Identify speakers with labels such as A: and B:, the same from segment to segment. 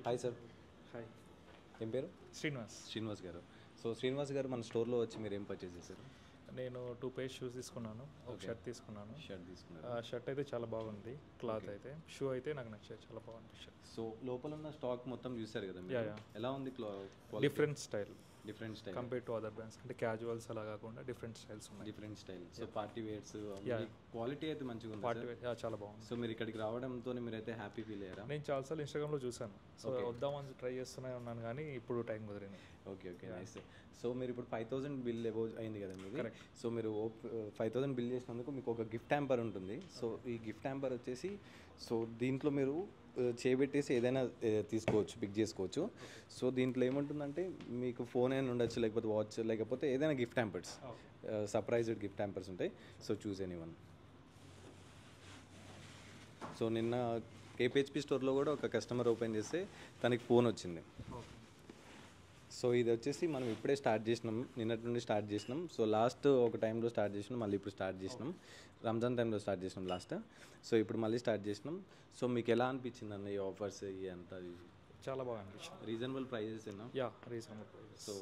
A: Hi sir.
B: Hi,
A: ఏం పేరు? శ్రీనివాస్ గారు. సో శ్రీనివాస్ గారు మన స్టోర్లో వచ్చి మీరు ఏం పర్చేస్ చేశారు?
B: నేను 2 పేర్స్ షూస్ తీసుకున్నాను, ఒక
A: Okay.
B: షర్ట్ తీసుకున్నాను.
A: షర్ట్ తీసుకున్నారు.
B: షర్ట్ అయితే చాలా బాగుంది, క్లాత్
A: Okay.
B: అయితే. షూ అయితే నాకు నచ్చేది, చాలా బాగా అనిపించింది.
A: సో లోపల ఉన్న స్టాక్ మొత్తం చూసారు కదా మీరు?
B: Yeah, yeah.
A: ఎలా ఉంది?
B: Different style
A: different style,
B: compare to other brands, అంటే క్యాజువల్స్ అలా కాకుండా డిఫరెంట్ స్టైల్స్ ఉన్నాయి.
A: Different style. So party wears
B: Yeah.
A: Quality అయితే మంచిగా ఉంది
B: పార్టీ
A: సార్.
B: చాలా బాగుంది.
A: సో మీరు ఇక్కడికి రావడంతో మీరైతే హ్యాపీ ఫీల్ అయ్యారా?
B: నేను చాలాసార్లు ఇన్స్టాగ్రామ్లో చూసాను, సో
A: Okay.
B: వద్దామని ట్రై చేస్తూనే ఉన్నాను, కానీ ఇప్పుడు టైం కుదిరింది.
A: Okay okay, nice. సో మీరు ఇప్పుడు 5,000 బిల్ అబౌవ్ అయింది కదా మీది?
B: Correct.
A: సో మీరు 5,000 బిల్ చేసినందుకు మీకు ఒక గిఫ్ట్ హ్యాంపర్ ఉంటుంది. సో ఈ గిఫ్ట్ హ్యాంపర్ వచ్చేసి, సో దీంట్లో మీరు చేయబెట్టేసి ఏదైనా తీసుకోవచ్చు, పిక్ చేసుకోవచ్చు. సో దీంట్లో ఏముంటుందంటే మీకు ఫోన్ అయినా ఉండొచ్చు, లేకపోతే వాచ్, లేకపోతే ఏదైనా gift hampers, surprised gift hampers ఉంటాయి. So choose anyone. సో నిన్న కేపీహెచ్పి స్టోర్లో కూడా ఒక కస్టమర్ ఓపెన్ చేస్తే తనకి ఫోన్ వచ్చింది. సో ఇది వచ్చేసి మనం ఇప్పుడే స్టార్ట్ చేసినాం, నిన్నటి నుండి స్టార్ట్ చేసినాం. సో లాస్ట్ ఒక టైంలో స్టార్ట్ చేసినాం, మళ్ళీ ఇప్పుడు స్టార్ట్ చేసినాం. రంజాన్ టైంలో స్టార్ట్ చేసినాం లాస్ట్. సో ఇప్పుడు మళ్ళీ స్టార్ట్ చేసినాం. సో మీకు ఎలా అనిపించింది అన్న ఈ ఆఫర్స్ ఇవి అంతా?
B: చాలా బాగా అనిపించింది.
A: రీజనబుల్ ప్రైజెస్ ఏనా?
B: Reasonable prices.
A: సో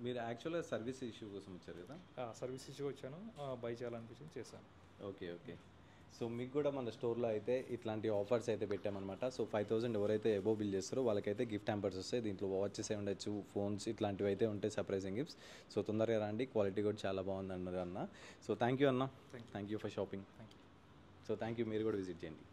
A: మీరు యాక్చువల్గా సర్వీస్ ఇష్యూ కోసం వచ్చారు కదా?
B: సర్వీస్ ఇచ్చి వచ్చాను, బై చేయాలనిపించింది, చేశాను.
A: Okay okay. సో మీకు కూడా మన స్టోర్లో అయితే ఇట్లాంటి ఆఫర్స్ అయితే పెట్టామన్నమాట. సో 5,000 ఎవరైతే అబోవ్ బిల్ చేస్తారో వాళ్ళకైతే గిఫ్ట్ హ్యాంపర్స్ వస్తాయి. దీంట్లో వాచెస్ ఉండొచ్చు, ఫోన్స్ ఇట్లాంటివి అయితే ఉంటాయి, సర్ప్రైజింగ్ గిఫ్ట్స్. సో తొందరగా రండి, క్వాలిటీ కూడా చాలా బాగుంది అన్నారు అన్న. సో థ్యాంక్ యూ అన్న, thank you for shopping.
B: Thank you.
A: So thank you, మీరు కూడా విజిట్ చేయండి.